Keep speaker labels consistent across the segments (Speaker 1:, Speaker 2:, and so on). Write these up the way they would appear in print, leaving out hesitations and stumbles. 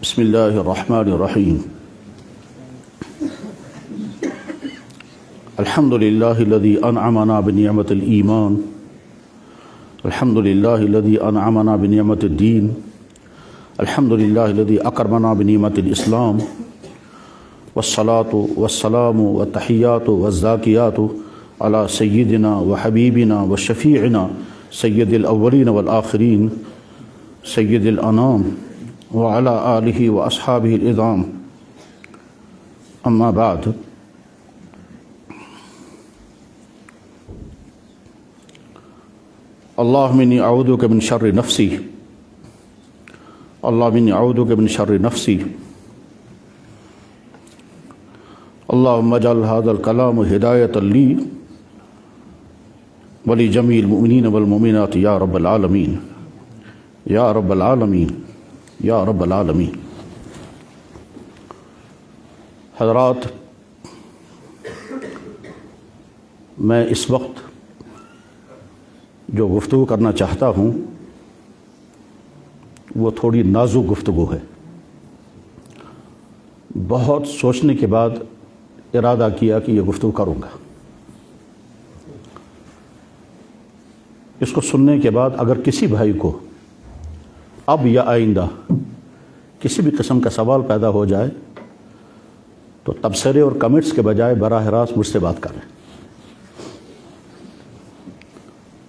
Speaker 1: بسم الله الرحمن الرحيم. الحمد لله الذي أنعمنا بنعمة الإيمان. الحمد لله الذي أنعمنا بنعمة الدين. الحمد لله الذي أكرمنا بنعمة الإسلام. والصلاة والسلام والتحيات والزاكيات على سيدنا وحبيبنا وشفيعنا سيد الأولين والآخرين سيد الأنام وعلى آله وأصحابه الإظام. أما بعد، اللهم إني أعوذ بك من شر نفسي. اللهم إني أعوذ بك من شر نفسي. اللهم اجعل هذا الكلام هداية لي ولجميع المؤمنين والمؤمنات يا رب العالمين يا رب العالمين یا رب العالمین. حضرات، میں اس وقت جو گفتگو کرنا چاہتا ہوں وہ تھوڑی نازک گفتگو ہے. بہت سوچنے کے بعد ارادہ کیا کہ یہ گفتگو کروں گا. اس کو سننے کے بعد اگر کسی بھائی کو اب یا آئندہ کسی بھی قسم کا سوال پیدا ہو جائے تو تبصرے اور کمنٹس کے بجائے براہ راست مجھ سے بات کریں.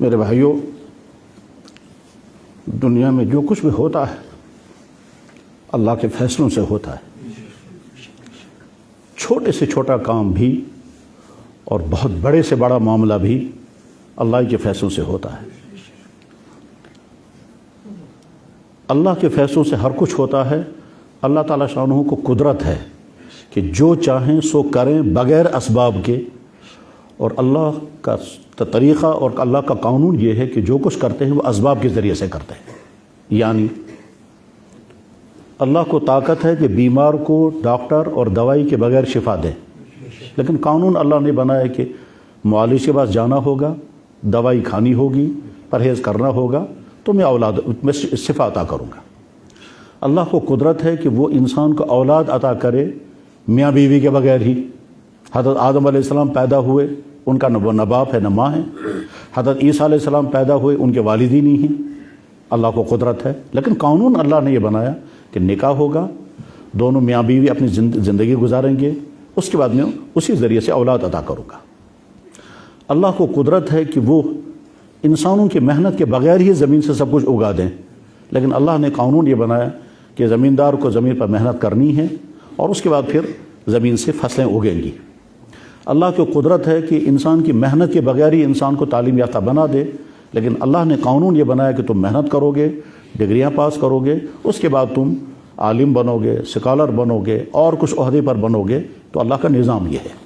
Speaker 1: میرے بھائیوں، دنیا میں جو کچھ بھی ہوتا ہے اللہ کے فیصلوں سے ہوتا ہے. چھوٹے سے چھوٹا کام بھی اور بہت بڑے سے بڑا معاملہ بھی اللہ کے فیصلوں سے ہوتا ہے. اللہ کے فیصلوں سے ہر کچھ ہوتا ہے. اللہ تعالیٰ شانہ کو قدرت ہے کہ جو چاہیں سو کریں بغیر اسباب کے، اور اللہ کا طریقہ اور اللہ کا قانون یہ ہے کہ جو کچھ کرتے ہیں وہ اسباب کے ذریعے سے کرتے ہیں. یعنی اللہ کو طاقت ہے کہ بیمار کو ڈاکٹر اور دوائی کے بغیر شفا دے، لیکن قانون اللہ نے بنایا کہ معالج کے پاس جانا ہوگا، دوائی کھانی ہوگی، پرہیز کرنا ہوگا تو میں شفا عطا کروں گا. اللہ کو قدرت ہے کہ وہ انسان کو اولاد عطا کرے میاں بیوی کے بغیر ہی. حضرت آدم علیہ السلام پیدا ہوئے، ان کا نہ باپ ہے نہ ماں ہے. حضرت عیسیٰ علیہ السلام پیدا ہوئے، ان کے والدین نہیں ہیں. اللہ کو قدرت ہے، لیکن قانون اللہ نے یہ بنایا کہ نکاح ہوگا، دونوں میاں بیوی اپنی زندگی گزاریں گے، اس کے بعد میں اسی ذریعے سے اولاد عطا کروں گا. اللہ کو قدرت ہے کہ وہ انسانوں کی محنت کے بغیر ہی زمین سے سب کچھ اگا دیں، لیکن اللہ نے قانون یہ بنایا کہ زمیندار کو زمین پر محنت کرنی ہے اور اس کے بعد پھر زمین سے فصلیں اگیں گی. اللہ کی قدرت ہے کہ انسان کی محنت کے بغیر ہی انسان کو تعلیم یافتہ بنا دے، لیکن اللہ نے قانون یہ بنایا کہ تم محنت کرو گے، ڈگریاں پاس کرو گے، اس کے بعد تم عالم بنو گے، سکالر بنو گے اور کچھ عہدے پر بنو گے. تو اللہ کا نظام یہ ہے.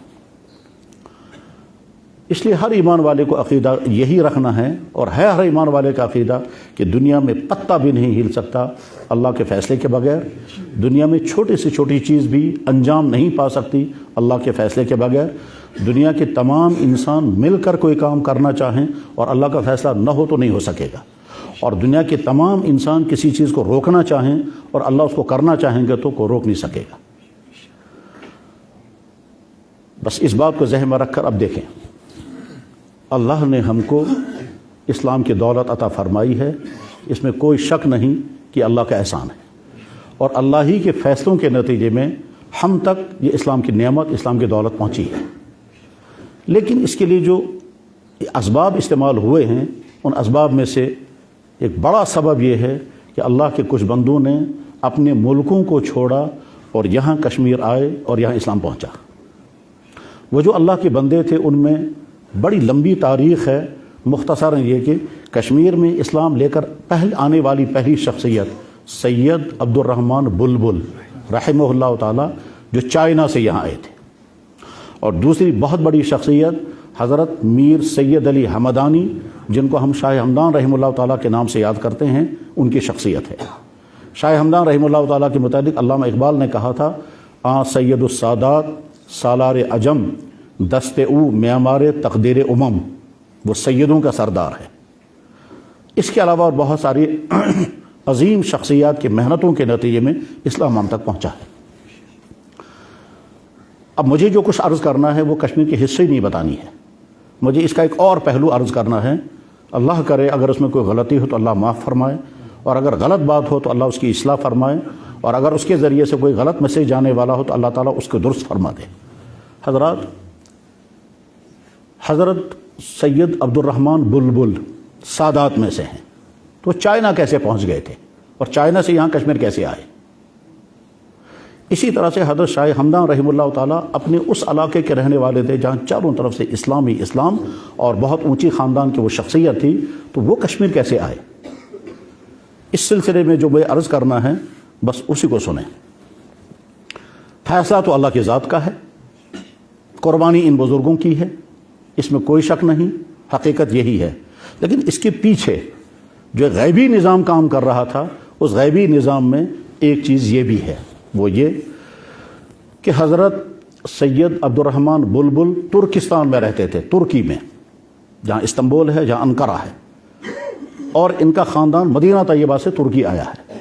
Speaker 1: اس لیے ہر ایمان والے کو عقیدہ یہی رکھنا ہے، اور ہے ہر ایمان والے کا عقیدہ کہ دنیا میں پتہ بھی نہیں ہل سکتا اللہ کے فیصلے کے بغیر. دنیا میں چھوٹی سے چھوٹی چیز بھی انجام نہیں پا سکتی اللہ کے فیصلے کے بغیر. دنیا کے تمام انسان مل کر کوئی کام کرنا چاہیں اور اللہ کا فیصلہ نہ ہو تو نہیں ہو سکے گا. اور دنیا کے تمام انسان کسی چیز کو روکنا چاہیں اور اللہ اس کو کرنا چاہیں گے تو کوئی روک نہیں سکے گا. بس اس بات کو ذہن میں رکھ کر اب دیکھیں، اللہ نے ہم کو اسلام کی دولت عطا فرمائی ہے، اس میں کوئی شک نہیں کہ اللہ کا احسان ہے، اور اللہ ہی کے فیصلوں کے نتیجے میں ہم تک یہ اسلام کی نعمت، اسلام کی دولت پہنچی ہے. لیکن اس کے لیے جو اسباب استعمال ہوئے ہیں، ان اسباب میں سے ایک بڑا سبب یہ ہے کہ اللہ کے کچھ بندوں نے اپنے ملکوں کو چھوڑا اور یہاں کشمیر آئے اور یہاں اسلام پہنچا. وہ جو اللہ کے بندے تھے ان میں بڑی لمبی تاریخ ہے. مختصراً یہ کہ کشمیر میں اسلام لے کر آنے والی پہلی شخصیت سید عبد الرحمن بلبل رحمہ اللہ تعالی، جو چائنا سے یہاں آئے تھے. اور دوسری بہت بڑی شخصیت حضرت میر سید علی حمدانی، جن کو ہم شاہ ہمدان رحمہ اللہ تعالیٰ کے نام سے یاد کرتے ہیں، ان کی شخصیت ہے. شاہ ہمدان رحمہ اللہ تعالیٰ کے متعلق علامہ اقبال نے کہا تھا، سید السادات سالار عجم دست او معمار تقدیر امم. وہ سیدوں کا سردار ہے. اس کے علاوہ اور بہت ساری عظیم شخصیات کی محنتوں کے نتیجے میں اسلام ہم تک پہنچا ہے۔ اب مجھے جو کچھ عرض کرنا ہے وہ کشمیر کی ہسٹری نہیں بتانی ہے، مجھے اس کا ایک اور پہلو عرض کرنا ہے۔ اللہ کرے اگر اس میں کوئی غلطی ہو تو اللہ معاف فرمائے، اور اگر غلط بات ہو تو اللہ اس کی اصلاح فرمائے، اور اگر اس کے ذریعے سے کوئی غلط میسیج جانے والا ہو تو اللہ تعالیٰ اس کو درست فرما دے۔ حضرات، حضرت سید عبد الرحمن بلبل سادات میں سے ہیں، تو چائنا کیسے پہنچ گئے تھے اور چائنا سے یہاں کشمیر کیسے آئے؟ اسی طرح سے حضرت شاہ ہمدان رحمہ اللہ تعالیٰ اپنے اس علاقے کے رہنے والے تھے جہاں چاروں طرف سے اسلام اور بہت اونچی خاندان کی وہ شخصیت تھی، تو وہ کشمیر کیسے آئے؟ اس سلسلے میں جو میں عرض کرنا ہے بس اسی کو سنیں۔ فیصلہ تو اللہ کی ذات کا ہے، قربانی ان بزرگوں کی ہے، اس میں کوئی شک نہیں، حقیقت یہی ہے۔ لیکن اس کے پیچھے جو غیبی نظام کام کر رہا تھا، اس غیبی نظام میں ایک چیز یہ بھی ہے، وہ یہ کہ حضرت سید عبد الرحمن بلبل ترکستان میں رہتے تھے، ترکی میں، جہاں استنبول ہے، جہاں انقرہ ہے، اور ان کا خاندان مدینہ طیبہ سے ترکی آیا ہے۔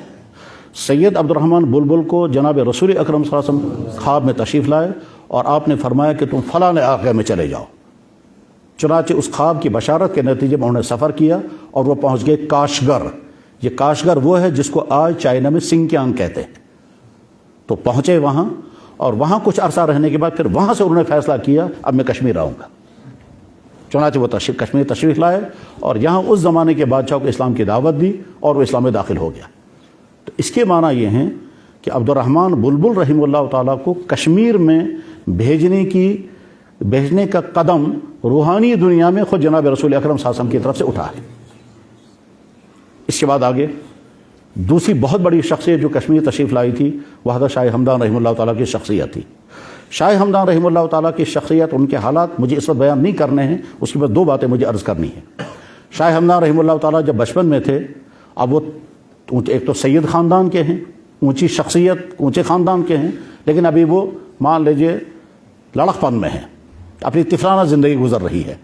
Speaker 1: سید عبد الرحمن بلبل کو جناب رسول اکرم صلی اللہ علیہ وسلم خواب میں تشریف لائے اور آپ نے فرمایا کہ تم فلاں علاقے میں چلے جاؤ۔ چنانچہ اس خواب کی بشارت کے نتیجے میں انہوں نے سفر کیا اور وہ پہنچ گئے کاشغر۔ یہ کاشغر وہ ہے جس کو آج چائنا میں سنکیانگ کہتے ہیں۔ تو پہنچے وہاں، اور وہاں کچھ عرصہ رہنے کے بعد پھر وہاں سے انہوں نے فیصلہ کیا اب میں کشمیر آؤں گا۔ چنانچہ وہ کشمیر تشریف لائے اور یہاں اس زمانے کے بادشاہ کو اسلام کی دعوت دی اور وہ اسلام میں داخل ہو گیا۔ تو اس کے معنی یہ ہیں کہ عبد الرحمن بلبل رحمہ اللہ تعالیٰ کو کشمیر میں بھیجنے کا قدم روحانی دنیا میں خود جناب رسول اکرم صلی اللہ علیہ وسلم کی طرف سے اٹھا ہے۔ اس کے بعد آگے دوسری بہت بڑی شخصیت جو کشمیر تشریف لائی تھی وہ حضرت شاہ ہمدان رحمہ اللہ تعالیٰ کی شخصیت تھی۔ شاہ ہمدان رحمہ اللہ تعالیٰ کی شخصیت، ان کے حالات مجھے اس وقت بیان نہیں کرنے ہیں، اس کے بعد دو باتیں مجھے عرض کرنی ہیں۔ شاہ ہمدان رحمہ اللہ تعالیٰ جب بچپن میں تھے، اب وہ ایک تو سید خاندان کے ہیں، اونچی شخصیت، اونچے خاندان کے ہیں، لیکن ابھی وہ مان لیجئے لڑک پن میں ہیں، اپنی طفلانہ زندگی گزر رہی ہے۔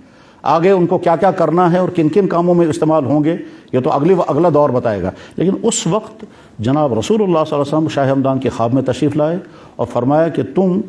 Speaker 1: آگے ان کو کیا کیا کرنا ہے اور کن کن کاموں میں استعمال ہوں گے یہ تو اگلا دور بتائے گا۔ لیکن اس وقت جناب رسول اللہ صلی اللہ علیہ وسلم شاہ ہمدان کے خواب میں تشریف لائے اور فرمایا کہ تم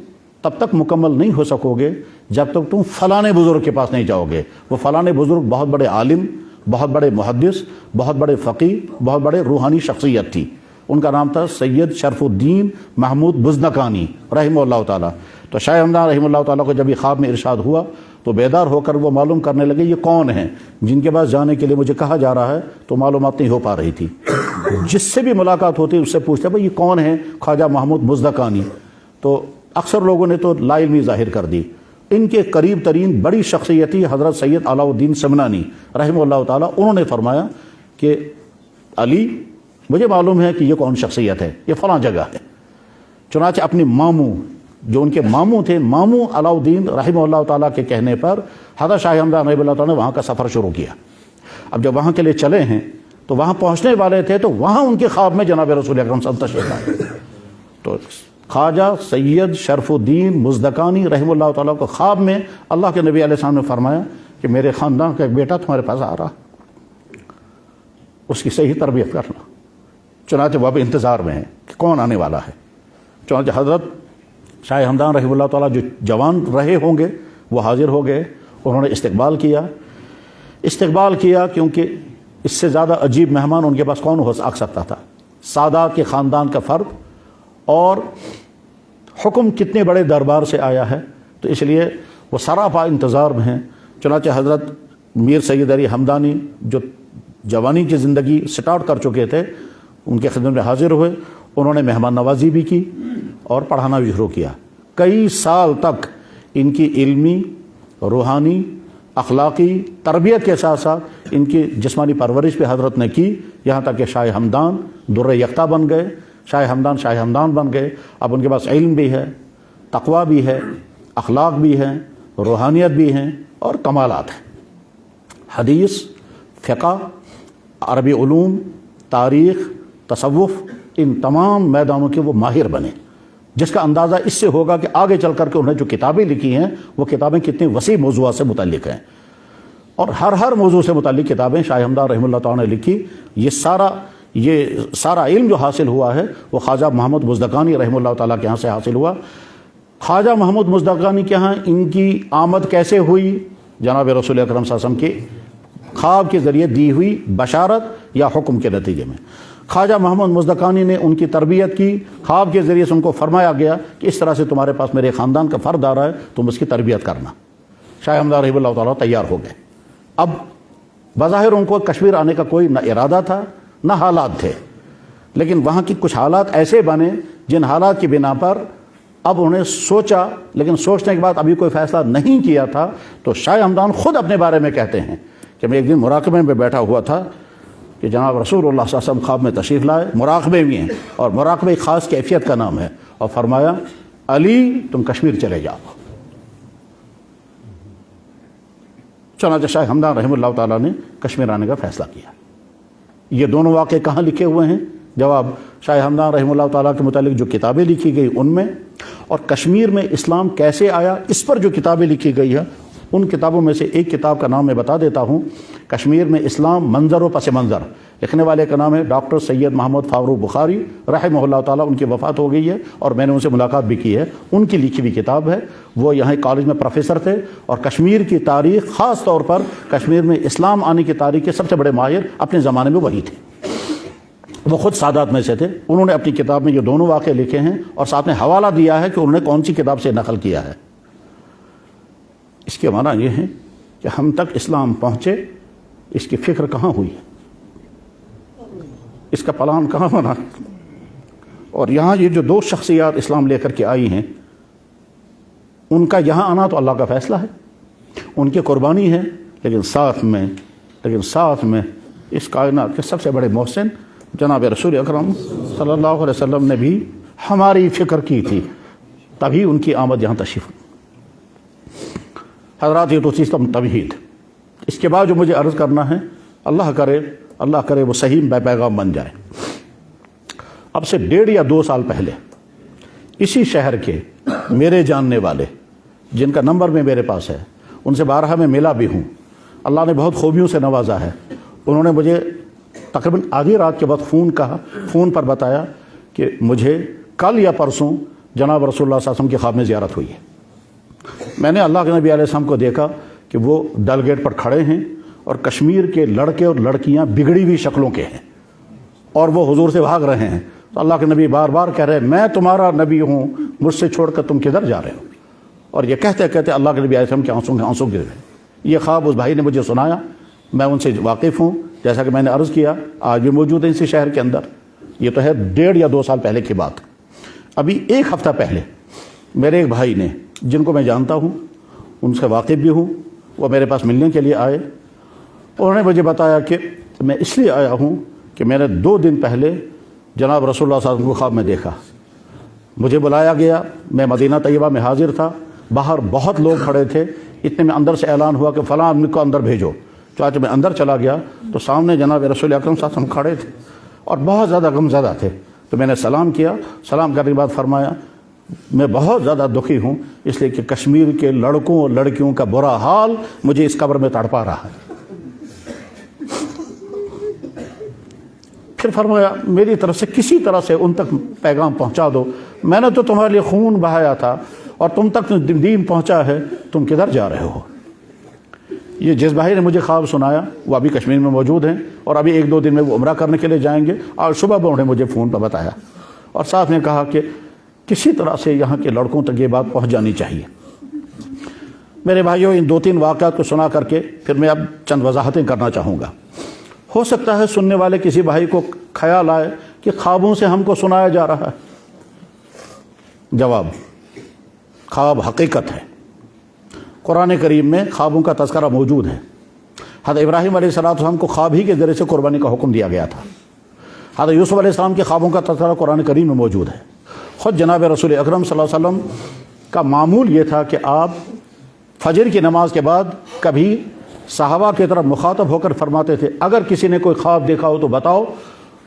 Speaker 1: تب تک مکمل نہیں ہو سکو گے جب تک تم فلانے بزرگ کے پاس نہیں جاؤ گے۔ وہ فلانے بزرگ بہت بڑے عالم، بہت بڑے محدث، بہت بڑے فقیہ، بہت بڑے روحانی شخصیت تھی۔ ان کا نام تھا سید شرف الدین محمود بزنکانی رحمہ اللہ تعالیٰ۔ تو شاہ ہمدان رحمہ اللہ تعالیٰ کو جب یہ خواب میں ارشاد ہوا تو بیدار ہو کر وہ معلوم کرنے لگے یہ کون ہیں جن کے پاس جانے کے لیے مجھے کہا جا رہا ہے، تو معلومات نہیں ہو پا رہی تھی۔ جس سے بھی ملاقات ہوتی اس سے پوچھتے بھائی یہ کون ہیں؟ خواجہ محمود بزنکانی۔ تو اکثر لوگوں نے تو لا علمی ظاہر کر دی۔ ان کے قریب ترین بڑی شخصیتی حضرت سید علاء الدین سمنانی رحمہ اللہ تعالیٰ، انہوں نے فرمایا کہ علی مجھے معلوم ہے کہ یہ کون شخصیت ہے، یہ فلاں جگہ ہے۔ چنانچہ اپنے ماموں، جو ان کے ماموں تھے، ماموں علاء الدین رحمہ اللہ تعالیٰ کے کہنے پر حضرت شاہ ہمدان رحمہ اللہ تعالیٰ نے وہاں کا سفر شروع کیا۔ اب جب وہاں کے لیے چلے ہیں تو وہاں پہنچنے والے تھے تو وہاں ان کے خواب میں جناب رسول اکرم صلی اللہ علیہ وسلم تشریف لائے۔ تو خواجہ سید شرف الدین بزنکانی رحمہ اللہ تعالیٰ کو خواب میں اللہ کے نبی علیہ السلام نے فرمایا کہ میرے خاندان کا ایک بیٹا تمہارے پاس آ رہا، اس کی صحیح تربیت کرنا۔ چنانچہ وہ اب انتظار میں ہیں کہ کون آنے والا ہے۔ چنانچہ حضرت شاہ ہمدان رحمہ اللہ تعالیٰ جو جوان رہے ہوں گے وہ حاضر ہو گئے، انہوں نے استقبال کیا کیونکہ اس سے زیادہ عجیب مہمان ان کے پاس کون ہو سکتا تھا؟ سادات کے خاندان کا فرد، اور حکم کتنے بڑے دربار سے آیا ہے، تو اس لیے وہ سراپا انتظار میں ہیں۔ چنانچہ حضرت میر سید علی ہمدانی جو جوانی کی زندگی سٹارٹ کر چکے تھے ان کے خدمت میں حاضر ہوئے، انہوں نے مہمان نوازی بھی کی اور پڑھانا بھی شروع کیا۔ کئی سال تک ان کی علمی، روحانی، اخلاقی تربیت کے ساتھ ساتھ ان کی جسمانی پرورش بھی حضرت نے کی، یہاں تک کہ شاہ ہمدان در یکتا بن گئے، شاہ ہمدان بن گئے۔ اب ان کے پاس علم بھی ہے، تقوی بھی ہے، اخلاق بھی ہے، روحانیت بھی ہیں اور کمالات ہیں۔ حدیث، فقہ، عربی علوم، تاریخ، تصوف، ان تمام میدانوں کے وہ ماہر بنے، جس کا اندازہ اس سے ہوگا کہ آگے چل کر کے انہیں جو کتابیں لکھی ہیں وہ کتابیں کتنی وسیع موضوعات سے متعلق ہیں، اور ہر موضوع سے متعلق کتابیں شاہ ہمدان رحمہ اللہ تعالیٰ نے لکھی۔ یہ سارا علم جو حاصل ہوا ہے وہ خواجہ محمد مزدقانی رحمہ اللہ تعالیٰ کے ہاں سے حاصل ہوا۔ خواجہ محمد مزدقانی کے ہاں ان کی آمد کیسے ہوئی؟ جناب رسول اکرم صلی اللہ علیہ وسلم کے خواب کے ذریعے دی ہوئی بشارت یا حکم کے نتیجے میں۔ خواجہ محمد مزدقانی نے ان کی تربیت کی، خواب کے ذریعے سے ان کو فرمایا گیا کہ اس طرح سے تمہارے پاس میرے خاندان کا فرد آ رہا ہے، تم اس کی تربیت کرنا۔ شاہ ہمدان رحمہ اللہ تعالیٰ تیار ہو گئے۔ اب بظاہر ان کو کشمیر آنے کا کوئی نہ ارادہ تھا نہ حالات تھے، لیکن وہاں کی کچھ حالات ایسے بنے جن حالات کی بنا پر اب انہوں نے سوچا، لیکن سوچنے کے بعد ابھی کوئی فیصلہ نہیں کیا تھا۔ تو شاہ ہمدان خود اپنے بارے میں کہتے ہیں کہ میں ایک دن مراقبے میں بیٹھا ہوا تھا کہ جناب رسول اللہ صلی اللہ علیہ وسلم خواب میں تشریف لائے، مراقبے بھی ہیں، اور مراقبے ایک خاص کیفیت کا نام ہے، اور فرمایا علی تم کشمیر چلے جاؤ۔ چنانچہ شاہ ہمدان رحمہ اللہ تعالیٰ نے کشمیر آنے کا فیصلہ کیا۔ یہ دونوں واقعے کہاں لکھے ہوئے ہیں؟ جواب، شاہ ہمدان رحمہ اللہ تعالیٰ کے متعلق جو کتابیں لکھی گئی ان میں، اور کشمیر میں اسلام کیسے آیا اس پر جو کتابیں لکھی گئی ہیں ان کتابوں میں سے ایک کتاب کا نام میں بتا دیتا ہوں، کشمیر میں اسلام منظر و پس منظر، لکھنے والے کا نام ہے ڈاکٹر سید محمد فاروق بخاری رحمہ اللہ تعالیٰ۔ ان کی وفات ہو گئی ہے اور میں نے ان سے ملاقات بھی کی ہے، ان کی لکھی ہوئی کتاب ہے۔ وہ یہاں کالج میں پروفیسر تھے اور کشمیر کی تاریخ، خاص طور پر کشمیر میں اسلام آنے کی تاریخ کے سب سے بڑے ماہر اپنے زمانے میں وہی تھے۔ وہ خود سادات میں سے تھے۔ انہوں نے اپنی کتاب میں یہ دونوں واقعے لکھے ہیں اور ساتھ میں حوالہ دیا ہے کہ انہوں نے کون سی کتاب سے نقل کیا ہے۔ اس کے معنی یہ ہے کہ ہم تک اسلام پہنچے، اس کی فکر کہاں ہوئی، اس کا پلان کہاں بنا، اور یہاں یہ جو دو شخصیات اسلام لے کر کے آئی ہیں ان کا یہاں آنا تو اللہ کا فیصلہ ہے، ان کی قربانی ہے، لیکن ساتھ میں اس کائنات کے سب سے بڑے محسن جناب رسول اکرم صلی اللہ علیہ وسلم نے بھی ہماری فکر کی تھی، تبھی ان کی آمد یہاں تشریف۔ حضرات یہ تو سسٹم توحید۔ اس کے بعد جو مجھے عرض کرنا ہے، اللہ کرے وہ صحیح پیغام بن جائے۔ اب سے 1.5 یا 2 سال پہلے اسی شہر کے میرے جاننے والے جن کا نمبر میں میرے پاس ہے، ان سے بارہا میں ملا بھی ہوں، اللہ نے بہت خوبیوں سے نوازا ہے۔ انہوں نے مجھے تقریباً آدھی رات کے بعد فون پر بتایا کہ مجھے کل یا پرسوں جناب رسول اللہ صلی اللہ علیہ وسلم کے خواب میں زیارت ہوئی ہے۔ میں نے اللہ کے نبی علیہ السلام کو دیکھا کہ وہ ڈل گیٹ پر کھڑے ہیں اور کشمیر کے لڑکے اور لڑکیاں بگڑی ہوئی شکلوں کے ہیں اور وہ حضور سے بھاگ رہے ہیں۔ تو اللہ کے نبی بار بار کہہ رہے ہیں میں تمہارا نبی ہوں، مجھ سے چھوڑ کر تم کدھر جا رہے ہو؟ اور یہ کہتے اللہ کے نبی علیہ السلام کے آنسوں گر رہے۔ یہ خواب اس بھائی نے مجھے سنایا، میں ان سے واقف ہوں، جیسا کہ میں نے عرض کیا آج بھی موجود ہیں اسی شہر کے اندر۔ یہ تو ہے 1.5 یا 2 سال پہلے کی بات۔ ابھی 1 ہفتہ پہلے میرے ایک بھائی نے، جن کو میں جانتا ہوں، ان سے واقف بھی ہوں، وہ میرے پاس ملنے کے لیے آئے۔ انہوں نے مجھے بتایا کہ میں اس لیے آیا ہوں کہ میں نے 2 دن پہلے جناب رسول اللہ صلی اللہ علیہ وسلم کو خواب میں دیکھا۔ مجھے بلایا گیا، میں مدینہ طیبہ میں حاضر تھا، باہر بہت لوگ کھڑے تھے، اتنے میں اندر سے اعلان ہوا کہ فلاں آدمی کو اندر بھیجو۔ چنانچہ میں اندر چلا گیا تو سامنے جناب رسول اکرم صلی اللہ علیہ وسلم کھڑے تھے اور بہت زیادہ غمزدہ تھے۔ تو میں نے سلام کیا، سلام کرنے کے بعد فرمایا میں بہت زیادہ دکھی ہوں اس لیے کہ کشمیر کے لڑکوں اور لڑکیوں کا برا حال مجھے اس قبر میں تڑپا رہا ہے۔ پھر فرمایا میری طرف سے کسی طرح سے ان تک پیغام پہنچا دو، میں نے تو تمہارے لیے خون بہایا تھا اور تم تک دین پہنچا ہے، تم کدھر جا رہے ہو؟ یہ جس بھائی نے مجھے خواب سنایا وہ ابھی کشمیر میں موجود ہیں اور ابھی 1-2 دن میں وہ عمرہ کرنے کے لیے جائیں گے، اور صبح انہوں نے مجھے فون پر بتایا اور ساتھ میں کہا کہ کسی طرح سے یہاں کے لڑکوں تک یہ بات پہنچ جانی چاہیے۔ میرے بھائیوں، ان 2-3 واقعات کو سنا کر کے پھر میں اب چند وضاحتیں کرنا چاہوں گا۔ ہو سکتا ہے سننے والے کسی بھائی کو خیال آئے کہ خوابوں سے ہم کو سنایا جا رہا ہے۔ جواب، خواب حقیقت ہے۔ قرآن کریم میں خوابوں کا تذکرہ موجود ہے۔ حضرت ابراہیم علیہ السلام کو خواب ہی کے ذریعے سے قربانی کا حکم دیا گیا تھا۔ حضرت یوسف علیہ السلام کے خوابوں کا تذکرہ قرآن کریم میں موجود ہے۔ خود جناب رسول اکرم صلی اللہ علیہ وسلم کا معمول یہ تھا کہ آپ فجر کی نماز کے بعد کبھی صحابہ کی طرف مخاطب ہو کر فرماتے تھے اگر کسی نے کوئی خواب دیکھا ہو تو بتاؤ۔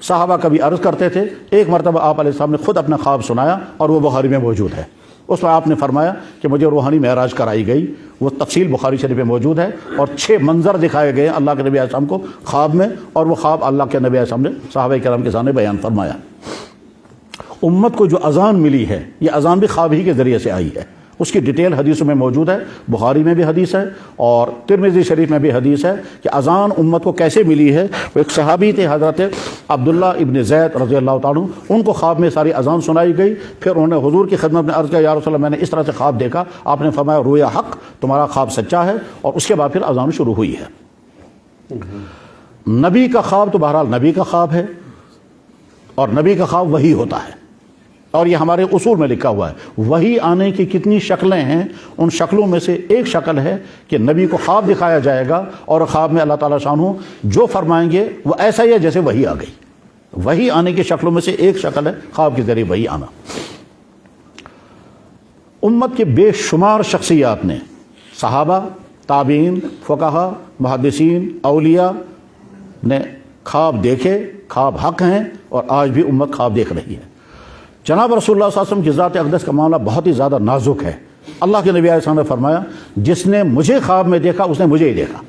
Speaker 1: صحابہ کبھی عرض کرتے تھے، ایک مرتبہ آپ علیہ السلام نے خود اپنا خواب سنایا اور وہ بخاری میں موجود ہے۔ اس میں آپ نے فرمایا کہ مجھے روحانی معراج کرائی گئی، وہ تفصیل بخاری شریف میں موجود ہے، اور 6 منظر دکھائے گئے اللہ کے نبی علیہ السلام کو خواب میں، اور وہ خواب اللہ کے نبی علیہ السلام نے صحابہ کرام کے سامنے بیان فرمایا۔ امت کو جو اذان ملی ہے، یہ اذان بھی خواب ہی کے ذریعے سے آئی ہے، اس کی ڈیٹیل حدیثوں میں موجود ہے، بخاری میں بھی حدیث ہے اور ترمذی شریف میں بھی حدیث ہے کہ اذان امت کو کیسے ملی ہے۔ وہ ایک صحابی تھے حضرت عبداللہ ابن زید رضی اللہ تعالیٰ عنہ، ان کو خواب میں ساری اذان سنائی گئی، پھر انہوں نے حضور کی خدمت میں عرض کیا یا رسول اللہ میں نے اس طرح سے خواب دیکھا، آپ نے فرمایا رویا حق، تمہارا خواب سچا ہے، اور اس کے بعد پھر اذان شروع ہوئی ہے۔ نبی کا خواب تو بہرحال نبی کا خواب ہے، اور نبی کا خواب وہی ہوتا ہے، اور یہ ہمارے اصول میں لکھا ہوا ہے۔ وہی آنے کی کتنی شکلیں ہیں، ان شکلوں میں سے ایک شکل ہے کہ نبی کو خواب دکھایا جائے گا، اور خواب میں اللہ تعالیٰ شانہ جو فرمائیں گے وہ ایسا ہی ہے جیسے وہی آ گئی۔ وہی آنے کی شکلوں میں سے ایک شکل ہے خواب کے ذریعے وہی آنا۔ امت کے بے شمار شخصیات نے، صحابہ، تابعین، فقہا، محدثین، اولیاء نے خواب دیکھے، خواب حق ہیں، اور آج بھی امت خواب دیکھ رہی ہے۔ جناب رسول اللہ صلی اللہ علیہ وسلم کی ذات اقدس کا معاملہ بہت ہی زیادہ نازک ہے۔ اللہ کے نبی علیہ السلام نے فرمایا جس نے مجھے خواب میں دیکھا اس نے مجھے ہی دیکھا،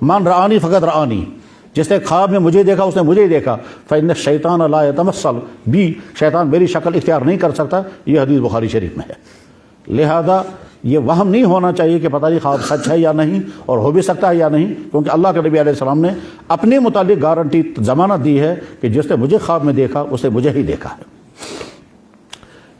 Speaker 1: من رآنی فقط رآنی، جس نے خواب میں مجھے دیکھا اس نے مجھے ہی دیکھا، فإن الشیطان لا يتمثل بی، شیطان میری شکل اختیار نہیں کر سکتا، یہ حدیث بخاری شریف میں ہے۔ لہذا یہ وہم نہیں ہونا چاہیے کہ پتہ نہیں خواب سچ ہے یا نہیں، اور ہو بھی سکتا ہے یا نہیں، کیونکہ اللہ کے نبی علیہ السلام نے اپنے متعلق گارنٹی ضمانت دی ہے کہ جس نے مجھے خواب میں دیکھا اس نے مجھے ہی دیکھا ہے۔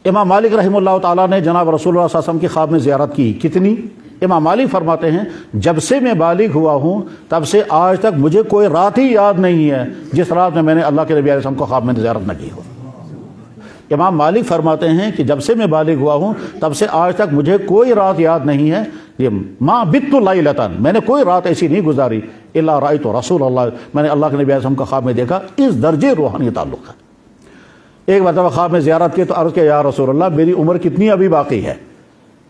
Speaker 1: امام مالک رحمہ اللہ تعالیٰ نے جناب رسول اللہ صلی اللہ علیہ وسلم کی خواب میں زیارت کی، کتنی؟ امام مالک فرماتے ہیں جب سے میں بالغ ہوا ہوں تب سے آج تک مجھے کوئی رات ہی یاد نہیں ہے جس رات میں نے اللہ کے نبی علیہ السلام کو خواب میں زیارت نہ کی ہو۔ امام مالک فرماتے ہیں کہ جب سے میں بالغ ہوا ہوں تب سے آج تک مجھے کوئی رات یاد نہیں ہے، یہ ما بت لیلۃ، میں نے کوئی رات ایسی نہیں گزاری الا رأیت رسول اللہ، میں نے اللہ کے نبی علیہ السلام کو خواب میں دیکھا۔ اس درجے روحانی تعلق ہے۔ ایک مرتبہ خواب میں زیارت کی تو عرض کیا یا رسول اللہ میری عمر کتنی ابھی باقی ہے،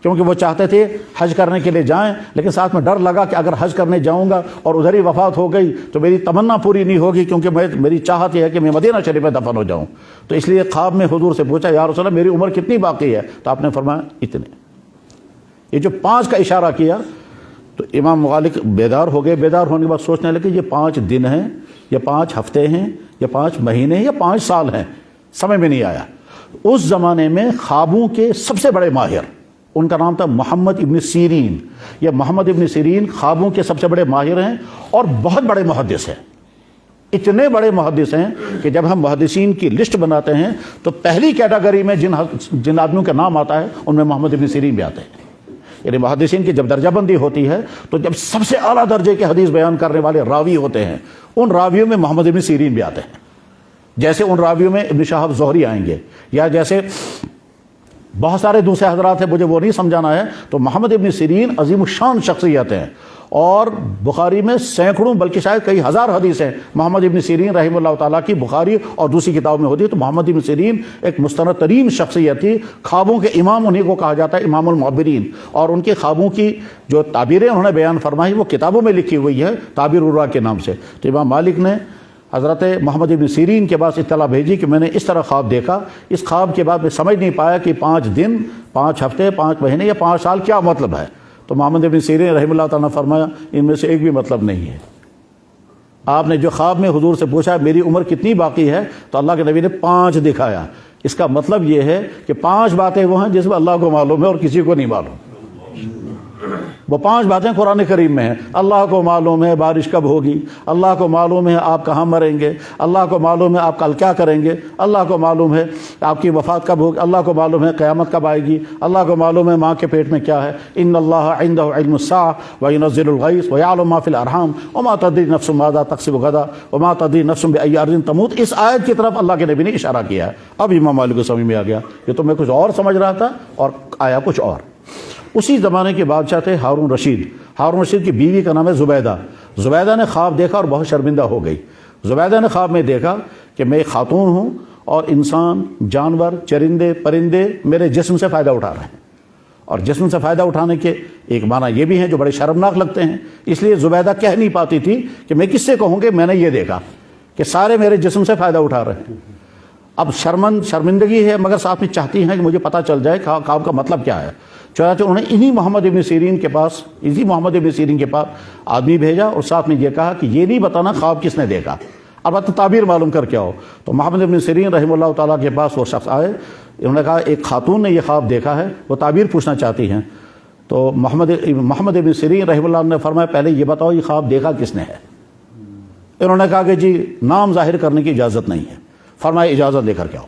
Speaker 1: کیونکہ وہ چاہتے تھے حج کرنے کے لیے جائیں، لیکن ساتھ میں ڈر لگا کہ اگر حج کرنے جاؤں گا اور ادھر ہی وفات ہو گئی تو میری تمنا پوری نہیں ہوگی، کیونکہ میری چاہت یہ ہے کہ میں مدینہ شریف میں دفن ہو جاؤں۔ تو اس لیے خواب میں حضور سے پوچھا یا رسول اللہ میری عمر کتنی باقی ہے، تو آپ نے فرمایا اتنے۔ یہ جو 5 کا اشارہ کیا تو امام مالک بیدار ہو گئے، بیدار ہونے کے بعد سوچنے لگے یہ 5 دن ہیں یا 5 ہفتے ہیں یا 5 مہینے ہیں یا 5 سال ہیں، سمجھ میں نہیں آیا۔ اس زمانے میں خوابوں کے سب سے بڑے ماہر، ان کا نام تھا محمد ابن سیرین۔ یہ محمد ابن سیرین خوابوں کے سب سے بڑے ماہر ہیں اور بہت بڑے محدث ہیں، اتنے بڑے محدث ہیں کہ جب ہم محدثین کی لسٹ بناتے ہیں تو پہلی کیٹیگری میں جن آدمیوں کا نام آتا ہے ان میں محمد ابن سیرین بھی آتے ہیں۔ یعنی محدثین کی جب درجہ بندی ہوتی ہے تو جب سب سے اعلیٰ درجے کے حدیث بیان کرنے والے راوی ہوتے ہیں ان راویوں میں محمد ابن سیرین بھی آتے ہیں، جیسے ان راویوں میں ابن شہاب زہری آئیں گے، یا جیسے بہت سارے دوسرے حضرات ہیں مجھے وہ نہیں سمجھانا ہے، تو محمد ابن سیرین عظیم الشان شخصیت ہیں، اور بخاری میں سینکڑوں بلکہ شاید کئی ہزار حدیثیں محمد ابن سیرین رحمہ اللہ تعالیٰ کی بخاری اور دوسری کتابوں میں ہوتی ہے۔ تو محمد ابن سیرین ایک مستند ترین شخصیت تھی، خوابوں کے امام انہیں کو کہا جاتا ہے، امام المعبرین، اور ان کے خوابوں کی جو تعبیریں انہوں نے بیان فرمائی وہ کتابوں میں لکھی ہوئی ہے تعبیر الرا کے نام سے۔ تو امام مالک نے حضرت محمد ابن سیرین کے پاس اطلاع بھیجی کہ میں نے اس طرح خواب دیکھا، اس خواب کے بعد میں سمجھ نہیں پایا کہ 5 دن 5 ہفتے 5 مہینے یا 5 سال کیا مطلب ہے۔ تو محمد ابن سیرین رحمہ اللہ تعالیٰ نے فرمایا ان میں سے ایک بھی مطلب نہیں ہے۔ آپ نے جو خواب میں حضور سے پوچھا میری عمر کتنی باقی ہے تو اللہ کے نبی نے 5 دکھایا، اس کا مطلب یہ ہے کہ 5 باتیں وہ ہیں جس میں اللہ کو معلوم ہے اور کسی کو نہیں معلوم۔ وہ 5 باتیں قرآن کریم میں ہیں، اللہ کو معلوم ہے بارش کب ہوگی، اللہ کو معلوم ہے آپ کہاں مریں گے، اللہ کو معلوم ہے آپ کل کیا کریں گے، اللہ کو معلوم ہے آپ کی وفات کب ہوگی، اللہ کو معلوم ہے قیامت کب آئے گی، اللہ کو معلوم ہے ماں کے پیٹ میں کیا ہے، ان اللہ عنده علم الساعة وینزل الغیث ویعلم ما فی الارحام وما تدری نفس ماذا تکسب غدا وما تدری نفس بأی ارض تموت۔ اس آیت کی طرف اللہ کے نبی نے اشارہ کیا ہے۔ اب امام مالک کو سمجھ میں آ گیا کہ تو میں کچھ اور سمجھ رہا تھا اور آیا کچھ اور۔ اسی زمانے کے بادشاہ تھے ہارون رشید۔ ہارون رشید کی بیوی کا نام ہے زبیدہ۔ زبیدہ نے خواب دیکھا اور بہت شرمندہ ہو گئی۔ زبیدہ نے خواب میں دیکھا کہ میں ایک خاتون ہوں اور انسان، جانور، چرندے، پرندے میرے جسم سے فائدہ اٹھا رہے ہیں، اور جسم سے فائدہ اٹھانے کے ایک معنی یہ بھی ہیں جو بڑے شرمناک لگتے ہیں، اس لیے زبیدہ کہہ نہیں پاتی تھی کہ میں کس سے کہوں کہ میں نے یہ دیکھا کہ سارے میرے جسم سے فائدہ اٹھا رہے ہیں۔ اب شرمندگی ہے مگر ساتھ میں چاہتی ہیں کہ مجھے پتہ چل جائے خواب کا مطلب کیا ہے. چنانچہ انہوں نے انہی محمد ابن سیرین کے پاس آدمی بھیجا اور ساتھ میں یہ کہا کہ یہ نہیں بتانا خواب کس نے دیکھا، البتہ تعبیر معلوم کر کے آؤ. تو محمد ابن سیرین رحمہ اللہ تعالیٰ کے پاس وہ شخص آئے، انہوں نے کہا ایک خاتون نے یہ خواب دیکھا ہے، وہ تعبیر پوچھنا چاہتی ہیں. تو محمد ابن سیرین رحمہ اللہ نے فرمایا پہلے یہ بتاؤ یہ خواب دیکھا کس نے ہے. انہوں نے کہا کہ جی نام ظاہر کرنے کی اجازت نہیں ہے. فرمایا اجازت لے کر کے آؤ،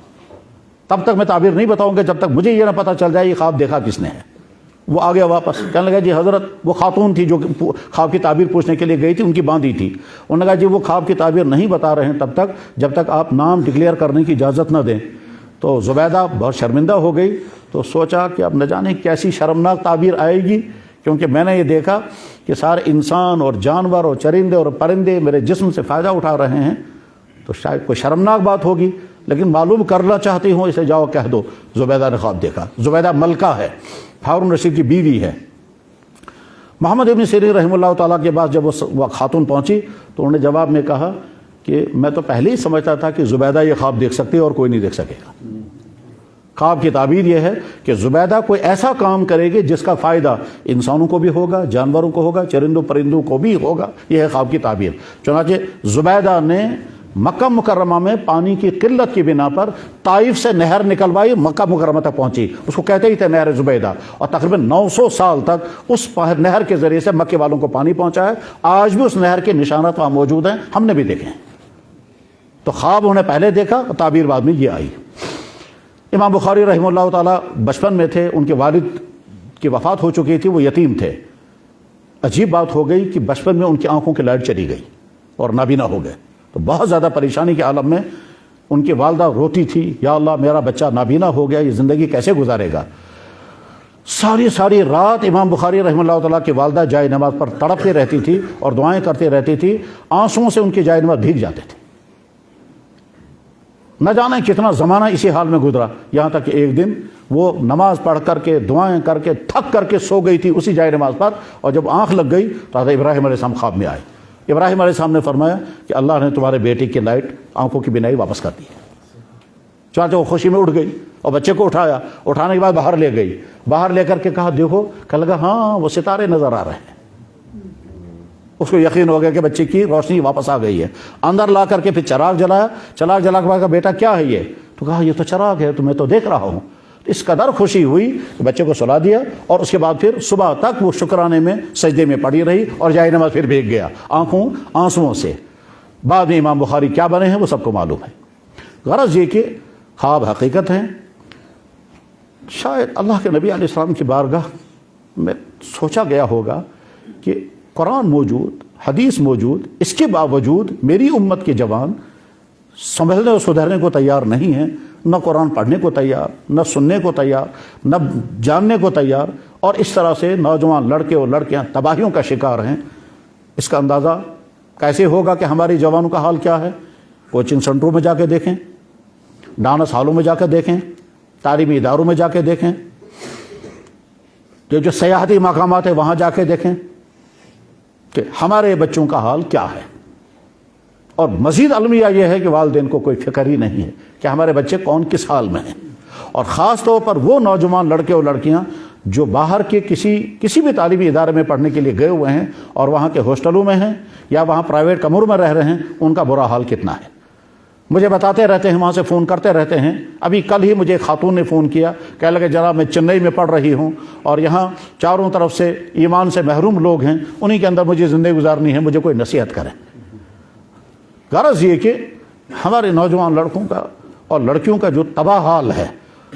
Speaker 1: تب تک میں تعبیر نہیں بتاؤں گا جب تک مجھے یہ نہ پتہ چل جائے یہ خواب دیکھا کس نے ہے. وہ آ گیا واپس، کہنے لگا جی حضرت وہ خاتون تھی جو خواب کی تعبیر پوچھنے کے لیے گئی تھی، ان کی باندھی تھی. انہوں نے کہا جی وہ خواب کی تعبیر نہیں بتا رہے ہیں تب تک جب تک آپ نام ڈکلیئر کرنے کی اجازت نہ دیں. تو زبیدہ بہت شرمندہ ہو گئی، تو سوچا کہ اب نہ جانے کیسی شرمناک تعبیر آئے گی، کیونکہ میں نے یہ دیکھا کہ سارے انسان اور جانور اور چرندے اور پرندے میرے جسم سے فائدہ اٹھا رہے ہیں، تو شاید کوئی شرمناک بات ہوگی، لیکن معلوم کرنا چاہتی ہوں اسے جاؤ کہہ دو زبیدہ نے خواب دیکھا. زبیدہ ملکہ ہے، ہارون رشید کی بیوی ہے. محمد ابن سیرین رحمہ اللہ تعالیٰ کے پاس جب وہ خاتون پہنچی تو انہوں نے جواب میں کہا کہ میں تو پہلے ہی سمجھتا تھا کہ زبیدہ یہ خواب دیکھ سکتی ہے اور کوئی نہیں دیکھ سکے گا. خواب کی تعبیر یہ ہے کہ زبیدہ کوئی ایسا کام کرے گی جس کا فائدہ انسانوں کو بھی ہوگا، جانوروں کو ہوگا، چرندوں پرندوں کو بھی ہوگا. یہ ہے خواب کی تعبیر. چنانچہ زبیدہ نے مکہ مکرمہ میں پانی کی قلت کی بنا پر طائف سے نہر نکلوائی، مکہ مکرمہ تک پہنچی. اس کو کہتے ہی تھے نہر زبیدہ، اور تقریباً 900 سال تک اس نہر کے ذریعے سے مکے والوں کو پانی پہنچا ہے. آج بھی اس نہر کے نشانات وہاں موجود ہیں، ہم نے بھی دیکھے ہیں. تو خواب انہوں نے پہلے دیکھا، تعبیر بعد میں یہ آئی. امام بخاری رحمہ اللہ تعالیٰ بچپن میں تھے، ان کے والد کی وفات ہو چکی تھی، وہ یتیم تھے. عجیب بات ہو گئی کہ بچپن میں ان کی آنکھوں کی لائٹ چلی گئی اور نابینا ہو گئے. تو بہت زیادہ پریشانی کے عالم میں ان کی والدہ روتی تھی، یا اللہ میرا بچہ نابینا ہو گیا، یہ زندگی کیسے گزارے گا. ساری رات امام بخاری رحمہ اللہ تعالیٰ کی والدہ جائے نماز پر تڑپتی رہتی تھی اور دعائیں کرتی رہتی تھی. آنسوؤں سے ان کی جائے نماز بھیگ جاتے تھے. نہ جانے کتنا زمانہ اسی حال میں گزرا، یہاں تک کہ ایک دن وہ نماز پڑھ کر کے دعائیں کر کے تھک کر کے سو گئی تھی اسی جائے نماز پر. اور جب آنکھ لگ گئی تو حضرت ابراہیم علیہ السلام خواب میں آئے. ابراہیم علیہ السلام نے فرمایا کہ اللہ نے تمہارے بیٹے کی لائٹ، آنکھوں کی بینائی واپس کر دی. چنانچہ وہ خوشی میں اٹھ گئی اور بچے کو اٹھایا، اٹھانے کے بعد باہر لے گئی. باہر لے کر کے کہا دیکھو، کہنے لگا ہاں وہ ستارے نظر آ رہے ہیں. اس کو یقین ہو گیا کہ بچے کی روشنی واپس آ گئی ہے. اندر لا کر کے پھر چراغ جلایا. چراغ جلا کے کہا بیٹا کیا ہے یہ؟ تو کہا یہ تو چراغ ہے، تو میں تو دیکھ رہا ہوں. اس قدر خوشی ہوئی کہ بچے کو سلا دیا، اور اس کے بعد پھر صبح تک وہ شکرانے میں سجدے میں پڑی رہی اور جائے نماز پھر بھیگ گیا آنسوؤں سے. بعد میں امام بخاری کیا بنے ہیں وہ سب کو معلوم ہے. غرض یہ کہ خواب حقیقت ہیں. شاید اللہ کے نبی علیہ السلام کی بارگاہ میں سوچا گیا ہوگا کہ قرآن موجود، حدیث موجود، اس کے باوجود میری امت کے جوان سنبھلنے اور سدھرنے کو تیار نہیں ہیں، نہ قرآن پڑھنے کو تیار، نہ سننے کو تیار، نہ جاننے کو تیار، اور اس طرح سے نوجوان لڑکے اور لڑکیاں تباہیوں کا شکار ہیں. اس کا اندازہ کیسے ہوگا کہ ہماری جوانوں کا حال کیا ہے؟ کوچنگ سنٹروں میں جا کے دیکھیں، ڈانس ہالوں میں جا کے دیکھیں، تعلیمی اداروں میں جا کے دیکھیں، جو سیاحتی مقامات ہیں وہاں جا کے دیکھیں کہ ہمارے بچوں کا حال کیا ہے. اور مزید المیہ یہ ہے کہ والدین کو کوئی فکر ہی نہیں ہے کہ ہمارے بچے کون کس حال میں ہیں. اور خاص طور پر وہ نوجوان لڑکے اور لڑکیاں جو باہر کے کسی بھی تعلیمی ادارے میں پڑھنے کے لیے گئے ہوئے ہیں اور وہاں کے ہاسٹلوں میں ہیں یا وہاں پرائیویٹ کمروں میں رہ رہے ہیں، ان کا برا حال کتنا ہے. مجھے بتاتے رہتے ہیں، وہاں سے فون کرتے رہتے ہیں. ابھی کل ہی مجھے ایک خاتون نے فون کیا، کہنے لگے جناب میں چنئی میں پڑھ رہی ہوں اور یہاں چاروں طرف سے ایمان سے محروم لوگ ہیں، انہی کے اندر مجھے زندگی گزارنی ہے، مجھے کوئی نصیحت کرے. غرض یہ کہ ہمارے نوجوان لڑکوں کا اور لڑکیوں کا جو تباہ حال ہے،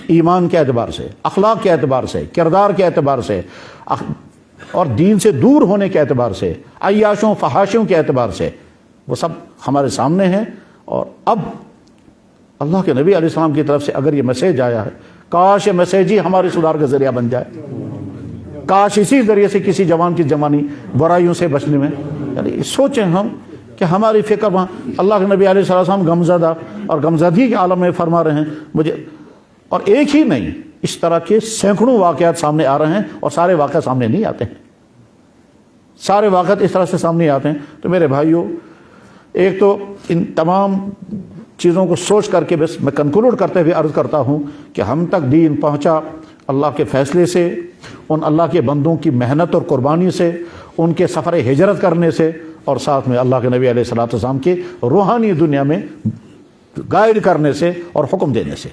Speaker 1: ایمان کے اعتبار سے، اخلاق کے اعتبار سے، کردار کے اعتبار سے، اور دین سے دور ہونے کے اعتبار سے، عیاشوں فحاشوں کے اعتبار سے، وہ سب ہمارے سامنے ہیں. اور اب اللہ کے نبی علیہ السلام کی طرف سے اگر یہ میسیج آیا ہے، کاش یہ میسیج ہی ہمارے سدھار کا ذریعہ بن جائے. کاش اسی ذریعے سے کسی جوان کی جوانی برائیوں سے بچنے میں، یعنی سوچیں ہم کہ ہماری فکر وہاں. اللہ کے نبی علیہ السلام غمزدہ اور غمزدگی کے عالم میں فرما رہے ہیں مجھے. اور ایک ہی نہیں، اس طرح کے سینکڑوں واقعات سامنے آ رہے ہیں، اور سارے واقعات سامنے نہیں آتے ہیں. سارے واقعات اس طرح سے سامنے آتے ہیں. تو میرے بھائیوں، ایک تو ان تمام چیزوں کو سوچ کر کے بس میں کنکلوڈ کرتے ہوئے عرض کرتا ہوں کہ ہم تک دین پہنچا اللہ کے فیصلے سے، ان اللہ کے بندوں کی محنت اور قربانی سے، ان کے سفر ہجرت کرنے سے، اور ساتھ میں اللہ کے نبی علیہ الصلوۃ والسلام کے روحانی دنیا میں گائیڈ کرنے سے اور حکم دینے سے۔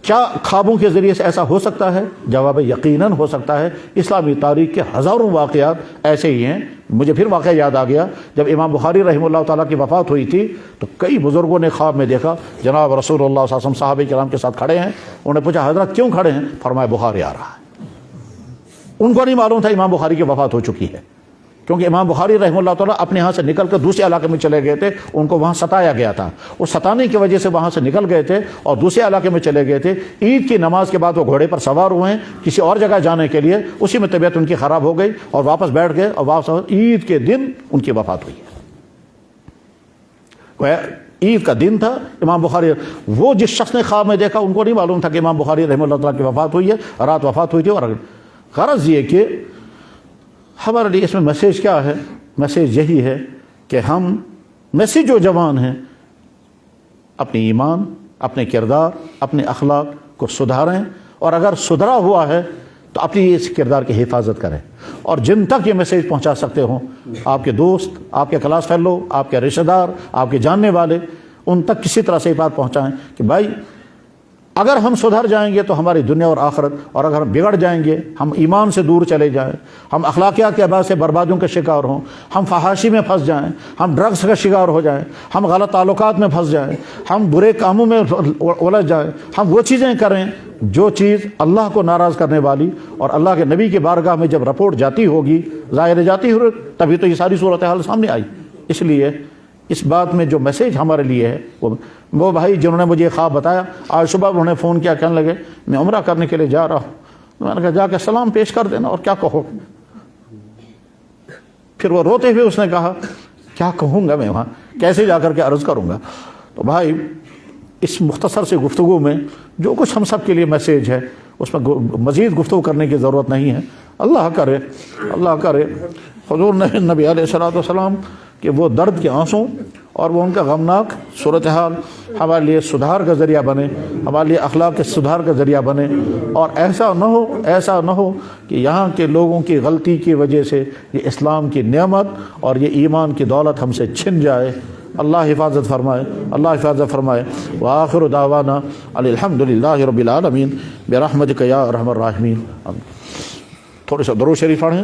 Speaker 1: کیا خوابوں کے ذریعے سے ایسا ہو سکتا ہے؟ جواب یقیناً ہو سکتا ہے۔ اسلامی تاریخ کے ہزاروں واقعات ایسے ہی ہیں۔ مجھے پھر واقعہ یاد آ گیا، جب امام بخاری رحمہ اللہ تعالیٰ کی وفات ہوئی تھی تو کئی بزرگوں نے خواب میں دیکھا جناب رسول اللہ صلی اللہ علیہ وسلم صحابہ کرام کے ساتھ کھڑے ہیں۔ انہوں نے پوچھا حضرت کیوں کھڑے ہیں؟ فرمایا بخاری آ رہا ہے۔ ان کو نہیں معلوم تھا امام بخاری کی وفات ہو چکی ہے، کیونکہ امام بخاری رحمہ اللہ تعالیٰ اپنے یہاں سے نکل کر دوسرے علاقے میں چلے گئے تھے، ان کو وہاں ستایا گیا تھا، اس ستانے کی وجہ سے وہاں سے نکل گئے تھے اور دوسرے علاقے میں چلے گئے تھے۔ عید کی نماز کے بعد وہ گھوڑے پر سوار ہوئے ہیں کسی اور جگہ جانے کے لیے، اسی میں طبیعت ان کی خراب ہو گئی اور واپس بیٹھ گئے، اور واپس عید کے دن ان کی وفات ہوئی ہے۔ عید کا دن تھا، امام بخاری، وہ جس شخص نے خواب میں دیکھا ان کو نہیں معلوم تھا کہ امام بخاری رحمہ اللہ تعالیٰ کی وفات ہوئی ہے، رات وفات ہوئی تھی۔ اور غرض یہ کہ ہمارے لیے اس میں میسیج کیا ہے؟ میسیج یہی ہے کہ ہم میسیج جو جوان ہیں اپنی ایمان، اپنے کردار، اپنے اخلاق کو سدھاریں، اور اگر سدھرا ہوا ہے تو اپنی اس کردار کی حفاظت کریں، اور جن تک یہ میسیج پہنچا سکتے ہوں، آپ کے دوست، آپ کے کلاس فیلو، آپ کے رشتہ دار، آپ کے جاننے والے، ان تک کسی طرح سے یہ بات پہنچائیں کہ بھائی اگر ہم سدھر جائیں گے تو ہماری دنیا اور آخرت، اور اگر ہم بگڑ جائیں گے، ہم ایمان سے دور چلے جائیں، ہم اخلاقیات کے اعتبار سے بربادیوں کے شکار ہوں، ہم فحاشی میں پھنس جائیں، ہم ڈرگس کا شکار ہو جائیں، ہم غلط تعلقات میں پھنس جائیں، ہم برے کاموں میں الجھ جائیں، ہم وہ چیزیں کریں جو چیز اللہ کو ناراض کرنے والی، اور اللہ کے نبی کی بارگاہ میں جب رپورٹ جاتی ہوگی، ظاہر جاتی ہوگی، تبھی تو یہ ساری صورتحال سامنے آئی۔ اس لیے اس بات میں جو میسیج ہمارے لیے ہے، وہ بھائی جنہوں نے مجھے خواب بتایا، آج صبح انہوں نے فون کیا، کہنے لگے میں عمرہ کرنے کے لیے جا رہا ہوں۔ میں نے کہا جا کے سلام پیش کر دینا، اور کیا کہو؟ پھر وہ روتے ہوئے اس نے کہا کیا کہوں گا میں وہاں، کیسے جا کر کے عرض کروں گا؟ تو بھائی اس مختصر سے گفتگو میں جو کچھ ہم سب کے لیے میسیج ہے، اس میں مزید گفتگو کرنے کی ضرورت نہیں ہے۔ اللہ کرے حضور نبی علیہ الصلوۃ والسلام کہ وہ درد کے آنسوں اور وہ ان کا غمناک صورتحال ہمارے لیے سدھار کا ذریعہ بنے، ہمارے لیے اخلاق کے سدھار کا ذریعہ بنے، اور ایسا نہ ہو کہ یہاں کے لوگوں کی غلطی کی وجہ سے یہ اسلام کی نعمت اور یہ ایمان کی دولت ہم سے چھن جائے۔ اللہ حفاظت فرمائے۔ وآخر دعوانا الحمد للہ رب العالمین برحمتک یا ارحم الراحمین۔ تھوڑے سا درود شریف پڑھیں۔